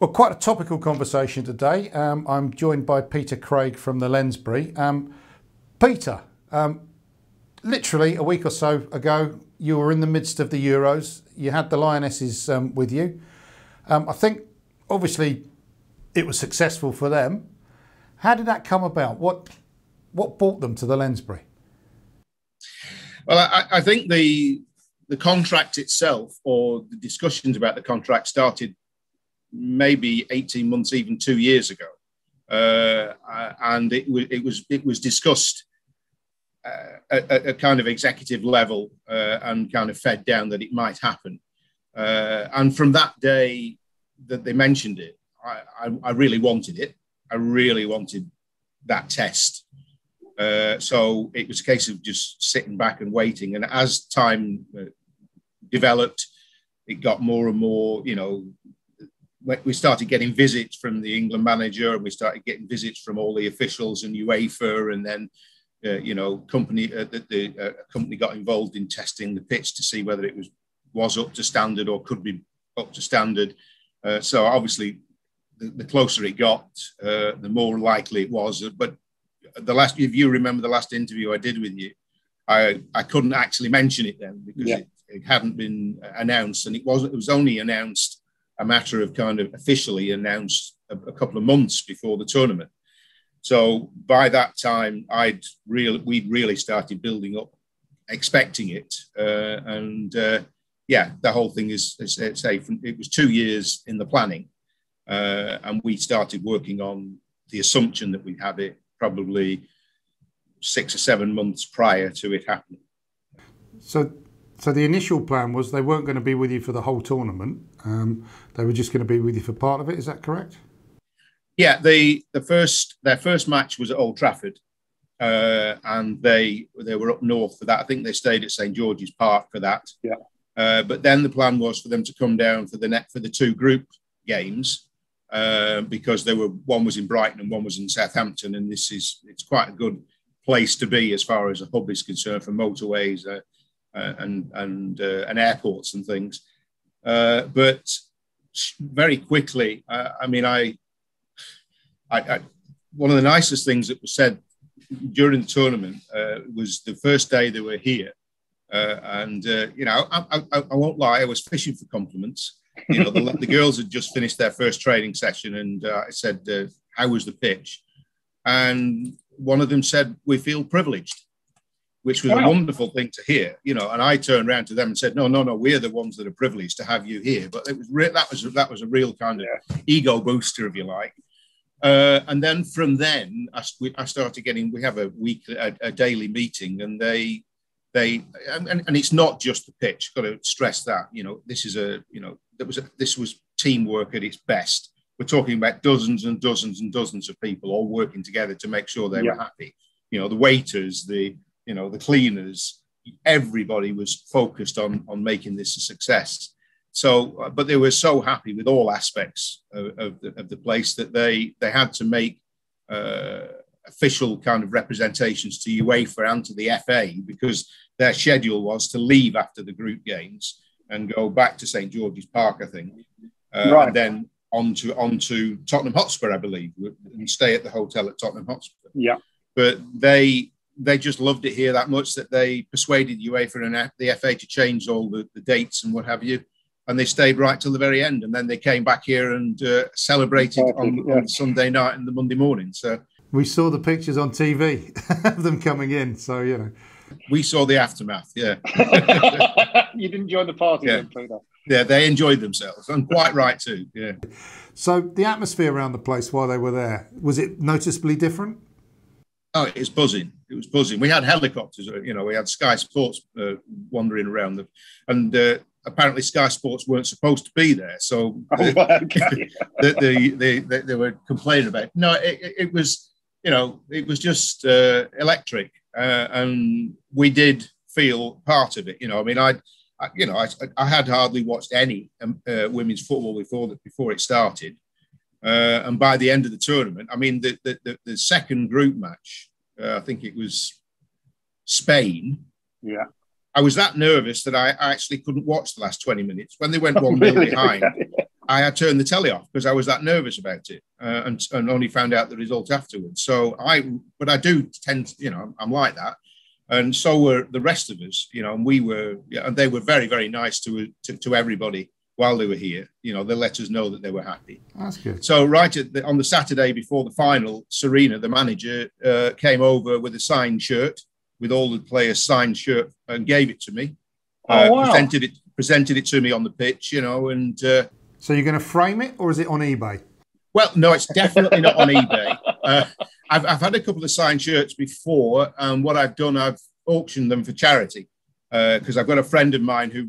Well, quite a topical conversation today. I'm joined by Peter Craig from the Lensbury. Peter, literally a week or so ago, you were in the midst of the Euros. You had the Lionesses with you. I think, obviously, it was successful for them. How did that come about? What brought them to the Lensbury? Well, I think the contract itself, or the discussions about the contract, started maybe 18 months, even 2 years ago, and it was discussed at a kind of executive level and kind of fed down that it might happen. And from that day that they mentioned it, I really wanted it. I really wanted that test. So it was a case of just sitting back and waiting. And as time developed, it got more and more, we started getting visits from the England manager, and we started getting visits from all the officials and UEFA, and then the company got involved in testing the pitch to see whether it was up to standard or could be up to standard. So obviously, the closer it got, the more likely it was. But if you remember the last interview I did with you, I couldn't actually mention it then because it hadn't been announced, and it was only announced a matter of kind of officially announced a couple of months before the tournament. So by that time, we'd really started building up, expecting it, the whole thing is it was 2 years in the planning, and we started working on the assumption that we'd have it probably 6 or 7 months prior to it happening. So the initial plan was they weren't going to be with you for the whole tournament. They were just going to be with you for part of it. Is that correct? Yeah, their first match was at Old Trafford, and they were up north for that. I think they stayed at St George's Park for that. Yeah. But then the plan was for them to come down for the two group games, because one was in Brighton and one was in Southampton, and it's quite a good place to be as far as a hub is concerned for motorways and airports and things. But very quickly, one of the nicest things that was said during the tournament was the first day they were here. I won't lie, I was fishing for compliments. The girls had just finished their first training session, and I said, how was the pitch? And one of them said, we feel privileged, which was a wonderful thing to hear, and I turned around to them and said, no, we're the ones that are privileged to have you here. But that was a real kind of ego booster, if you like. And then from then, I started getting, we have a daily meeting, and and it's not just the pitch. Got to stress that, this was teamwork at its best. We're talking about dozens and dozens and dozens of people all working together to make sure they were happy. The waiters, the cleaners, everybody was focused on making this a success. So, but they were so happy with all aspects of the place that they had to make official kind of representations to UEFA and to the FA, because their schedule was to leave after the group games and go back to St George's Park, I think, and then on to Tottenham Hotspur, I believe, and stay at the hotel at Tottenham Hotspur. Yeah. But they just loved it here that much that they persuaded UEFA and the FA to change all the dates and what have you. And they stayed right till the very end. And then they came back here and celebrated on Sunday night and the Monday morning. So we saw the pictures on TV of them coming in. So, we saw the aftermath. Yeah. You didn't join the party. Yeah. Yeah, they enjoyed themselves, and quite right too. Yeah. So the atmosphere around the place while they were there, was it noticeably different? Oh, it was buzzing. It was buzzing. We had helicopters, we had Sky Sports wandering around them, and apparently Sky Sports weren't supposed to be there. So they were complaining about it. No, it was, it was just electric, and we did feel part of it. I had hardly watched any women's football before it started. And by the end of the tournament, the second group match, I think it was Spain. Yeah. I was that nervous that I actually couldn't watch the last 20 minutes. When they went 1-0 behind, I had turned the telly off because I was that nervous about it, and only found out the result afterwards. But I do tend to, I'm like that. And so were the rest of us, and and they were very, very nice to everybody while they were here. They let us know that they were happy. That's good. So on the Saturday before the final, Serena, the manager, came over with a signed shirt, with all the players' signed shirt, and gave it to me. Oh, wow. Presented it to me on the pitch, and. So you're going to frame it, or is it on eBay? Well, no, it's definitely not on eBay. I've had a couple of signed shirts before, and what I've done, I've auctioned them for charity, because I've got a friend of mine who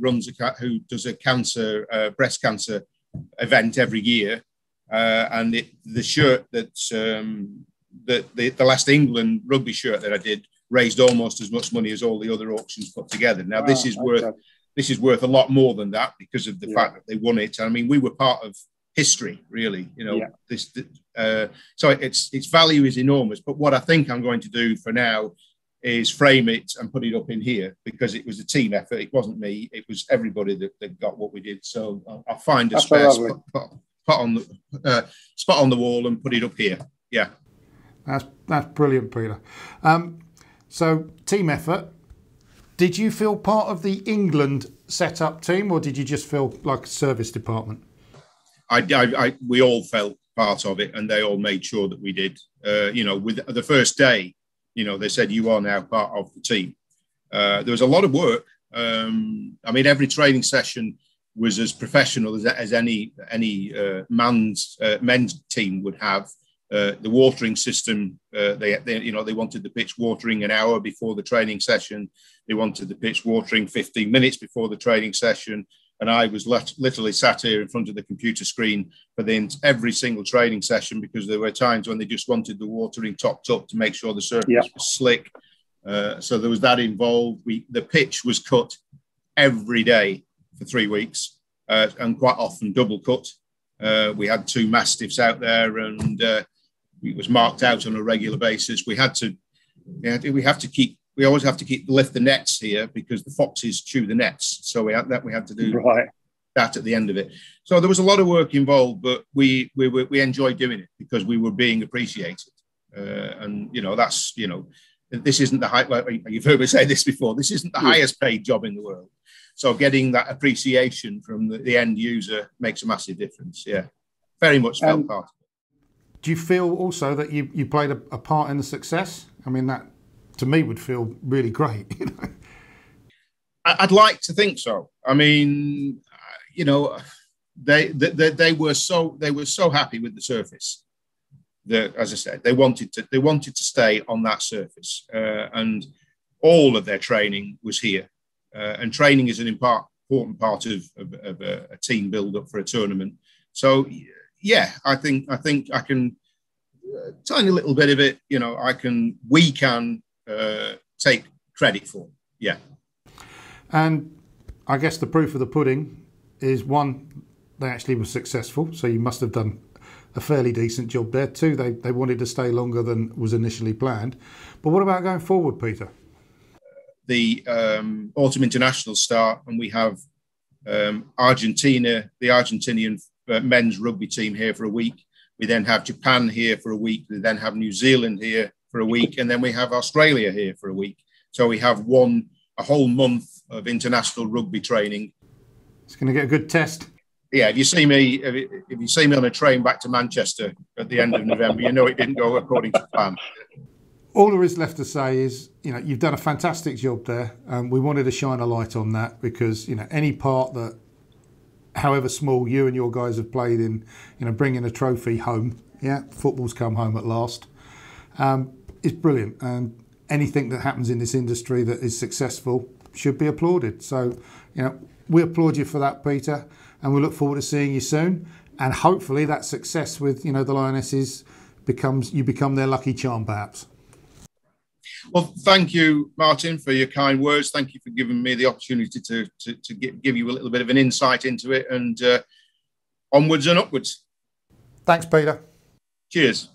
does a breast cancer event every year, and the shirt that's the last England rugby shirt that I did raised almost as much money as all the other auctions put together. Now, this is worth a lot more than that because of the fact that they won it. I mean, we were part of history, really. So its value is enormous. But what I think I'm going to do for now is frame it and put it up in here, because it was a team effort. It wasn't me. It was everybody that got what we did. So I'll find a spare spot on the wall and put it up here. Yeah, that's brilliant, Peter. So team effort. Did you feel part of the England set-up team, or did you just feel like a service department? We all felt part of it, and they all made sure that we did. With the first day, they said, you are now part of the team. There was a lot of work. Every training session was as professional as any men's team would have. The watering system, they wanted the pitch watering an hour before the training session. They wanted the pitch watering 15 minutes before the training session. And I was literally sat here in front of the computer screen for every single training session, because there were times when they just wanted the watering topped up to make sure the surface was slick. So there was that involved. The pitch was cut every day for 3 weeks, and quite often double cut. We had 2 mastiffs out there, and it was marked out on a regular basis. We always have to lift the nets here, because the foxes chew the nets. So we had to do that at the end of it. So there was a lot of work involved, but we enjoyed doing it because we were being appreciated. This isn't the high. You've heard me say this before. This isn't the highest paid job in the world. So getting that appreciation from the end user makes a massive difference. Yeah, very much felt part of it. Do you feel also that you played a part in the success? I mean, that to me would feel really great. I'd like to think so. I mean, they were so happy with the surface that, as I said, they wanted to stay on that surface, and all of their training was here. And training is an important part of a team build up for a tournament. So yeah, I think I can tiny little bit of it. We can take credit for. Yeah. And I guess the proof of the pudding is, 1, they actually were successful, so you must have done a fairly decent job there. 2, they wanted to stay longer than was initially planned. But what about going forward, Peter? The autumn international start, and we have Argentina, the Argentinian men's rugby team here for a week. We then have Japan here for a week. We then have New Zealand here for a week, and then we have Australia here for a week. So we have a whole month of international rugby training. It's going to get a good test. Yeah, if you see me on a train back to Manchester at the end of November, it didn't go according to plan. All there is left to say is, you've done a fantastic job there. We wanted to shine a light on that, because, any part that, however small, you and your guys have played in, bringing a trophy home, football's come home at last, is brilliant. And anything that happens in this industry that is successful should be applauded. So, we applaud you for that, Peter, and we look forward to seeing you soon. And hopefully that success with, the Lionesses you become their lucky charm, perhaps. Well, thank you, Martin, for your kind words. Thank you for giving me the opportunity to give you a little bit of an insight into it, and onwards and upwards. Thanks, Peter. Cheers.